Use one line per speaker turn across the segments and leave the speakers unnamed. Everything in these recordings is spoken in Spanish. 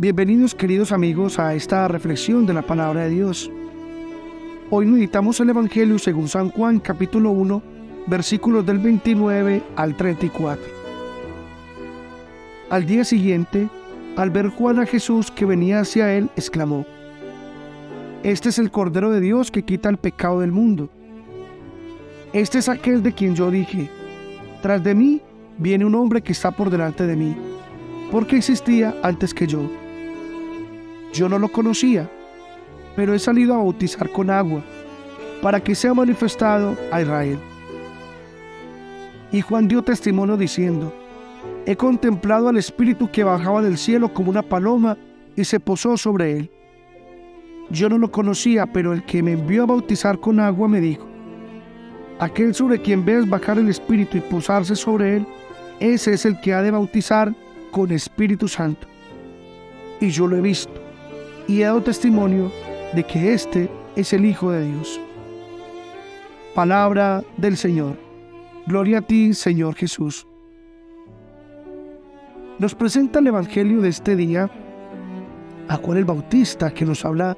Bienvenidos, queridos amigos, a esta reflexión de la palabra de Dios. Hoy meditamos el Evangelio según San Juan, capítulo 1, versículos del 29 al 34. Al día siguiente, al ver Juan a Jesús que venía hacia él, exclamó: «Este es el Cordero de Dios que quita el pecado del mundo. Este es aquel de quien yo dije: tras de mí viene un hombre que está por delante de mí, porque existía antes que yo. Yo no lo conocía, pero he salido a bautizar con agua, para que sea manifestado a Israel». Y Juan dio testimonio diciendo: «He contemplado al Espíritu que bajaba del cielo como una paloma y se posó sobre él. Yo no lo conocía, pero el que me envió a bautizar con agua me dijo: aquel sobre quien ves bajar el Espíritu y posarse sobre él, ese es el que ha de bautizar con Espíritu Santo. Y yo lo he visto, y he dado testimonio de que este es el Hijo de Dios». Palabra del Señor. Gloria a ti, Señor Jesús. Nos presenta el Evangelio de este día a Juan el Bautista, que nos habla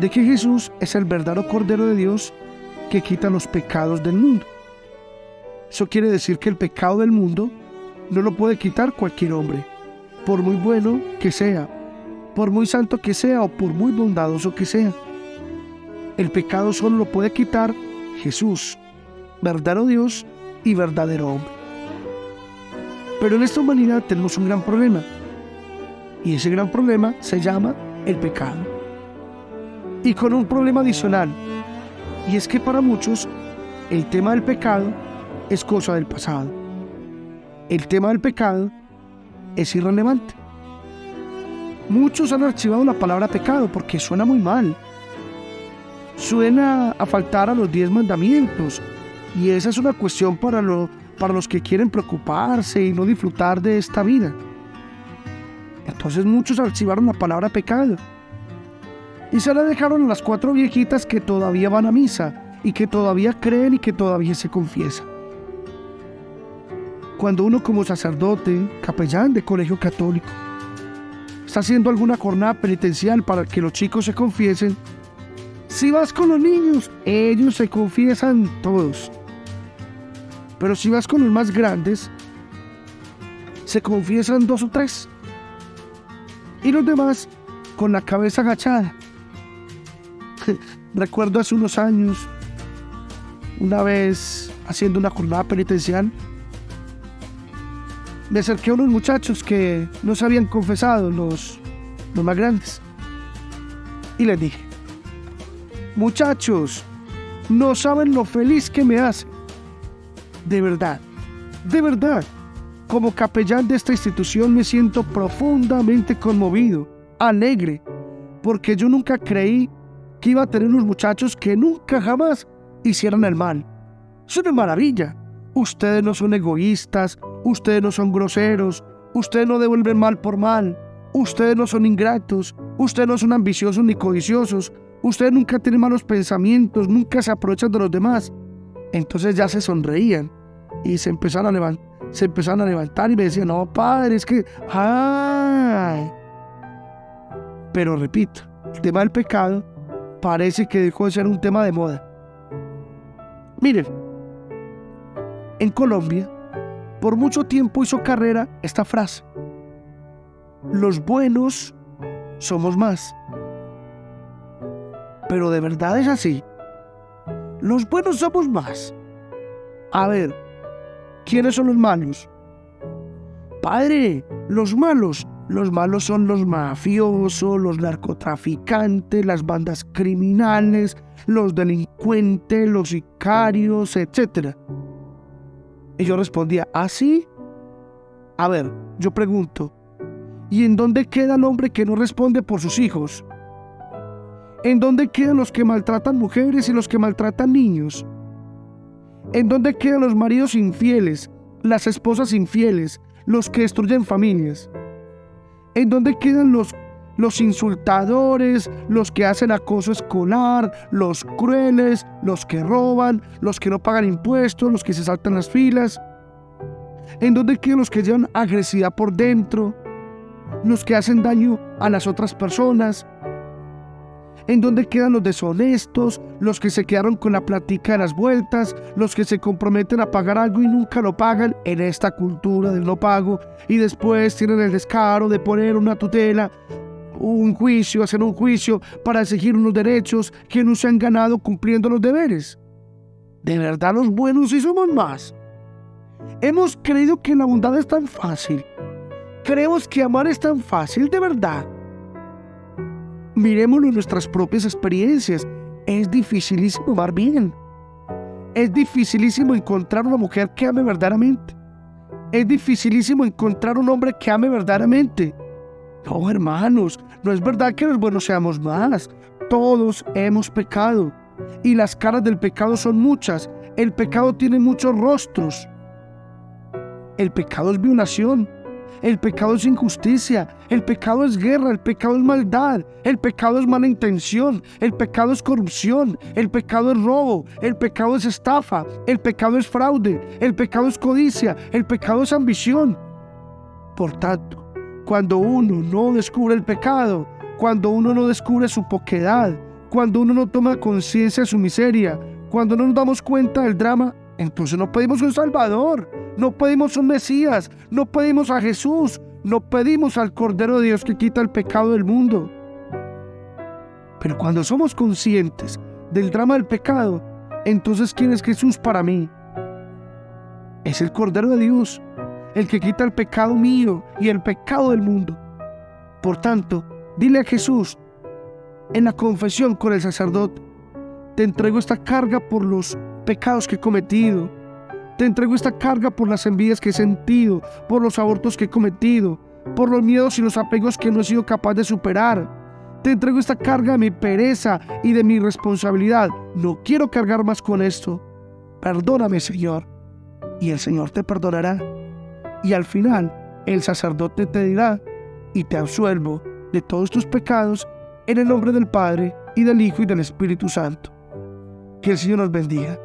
de que Jesús es el verdadero Cordero de Dios que quita los pecados del mundo. Eso quiere decir que el pecado del mundo no lo puede quitar cualquier hombre, por muy bueno que sea, por muy santo que sea o por muy bondadoso que sea. El pecado solo lo puede quitar Jesús, verdadero Dios y verdadero hombre. Pero en esta humanidad tenemos un gran problema, y ese gran problema se llama el pecado. Y con un problema adicional, y es que para muchos el tema del pecado es cosa del pasado. El tema del pecado es irrelevante. Muchos han archivado la palabra pecado porque suena muy mal. Suena a faltar a los 10 mandamientos, y esa es una cuestión para los que quieren preocuparse y no disfrutar de esta vida. Entonces muchos archivaron la palabra pecado y se la dejaron a las 4 viejitas que todavía van a misa y que todavía creen y que todavía se confiesan. Cuando uno, como sacerdote, capellán de colegio católico, está haciendo alguna jornada penitencial para que los chicos se confiesen, si vas con los niños, ellos se confiesan todos. Pero si vas con los más grandes, se confiesan 2 o 3. Y los demás con la cabeza agachada. Recuerdo hace unos años, una vez haciendo una jornada penitencial, me acerqué a unos muchachos que no se habían confesado, los más grandes, y les dije: muchachos, no saben lo feliz que me hace. De verdad, como capellán de esta institución me siento profundamente conmovido, alegre, porque yo nunca creí que iba a tener unos muchachos que nunca jamás hicieran el mal. Es una maravilla. Ustedes no son egoístas, ustedes no son groseros, ustedes no devuelven mal por mal, ustedes no son ingratos, ustedes no son ambiciosos ni codiciosos, ustedes nunca tienen malos pensamientos, nunca se aprovechan de los demás. Entonces ya se sonreían y se empezaron a levantar y me decían: no, padre, es que... ¡ay! Pero repito, el tema del pecado parece que dejó de ser un tema de moda. Miren, en Colombia, por mucho tiempo hizo carrera esta frase: los buenos somos más. Pero ¿de verdad es así? Los buenos somos más. A ver, ¿quiénes son los malos? Padre, los malos son los mafiosos, los narcotraficantes, las bandas criminales, los delincuentes, los sicarios, etc. Y yo respondía: ¿ah, sí? A ver, yo pregunto, ¿y en dónde queda el hombre que no responde por sus hijos? ¿En dónde quedan los que maltratan mujeres y los que maltratan niños? ¿En dónde quedan los maridos infieles, las esposas infieles, los que destruyen familias? ¿En dónde quedan los insultadores, los que hacen acoso escolar, los crueles, los que roban, los que no pagan impuestos, los que se saltan las filas? ¿En dónde quedan los que llevan agresividad por dentro? los que hacen daño a las otras personas? ¿En dónde quedan los deshonestos, los que se quedaron con la plática de las vueltas, los que se comprometen a pagar algo y nunca lo pagan en esta cultura del no pago y después tienen el descaro de poner una tutela, hacer un juicio para exigir unos derechos que no se han ganado cumpliendo los deberes? ¿De verdad los buenos sí somos más? Hemos creído que la bondad es tan fácil. Creemos que amar es tan fácil, de verdad. Mirémoslo en nuestras propias experiencias. Es dificilísimo amar bien. Es dificilísimo encontrar una mujer que ame verdaderamente. Es dificilísimo encontrar un hombre que ame verdaderamente. No, hermanos, no es verdad que los buenos seamos más. Todos hemos pecado. Y las caras del pecado son muchas. El pecado tiene muchos rostros. El pecado es violación. El pecado es injusticia, el pecado es guerra, el pecado es maldad, el pecado es mala intención, el pecado es corrupción, el pecado es robo, el pecado es estafa, el pecado es fraude, el pecado es codicia, el pecado es ambición. Por tanto, cuando uno no descubre el pecado, cuando uno no descubre su poquedad, cuando uno no toma conciencia de su miseria, cuando no nos damos cuenta del drama, entonces no pedimos un Salvador, no pedimos un Mesías, no pedimos a Jesús, no pedimos al Cordero de Dios que quita el pecado del mundo. Pero cuando somos conscientes del drama del pecado, entonces ¿quién es Jesús para mí? Es el Cordero de Dios, el que quita el pecado mío y el pecado del mundo. Por tanto, dile a Jesús en la confesión con el sacerdote: te entrego esta carga por los pecados que he cometido. Te entrego esta carga por las envidias que he sentido, por los abortos que he cometido, por los miedos y los apegos que no he sido capaz de superar. Te entrego esta carga de mi pereza y de mi irresponsabilidad. No quiero cargar más con esto. Perdóname, Señor. Y el Señor te perdonará. Y al final, el sacerdote te dirá: y te absuelvo de todos tus pecados, en el nombre del Padre, y del Hijo, y del Espíritu Santo. Que el Señor nos bendiga.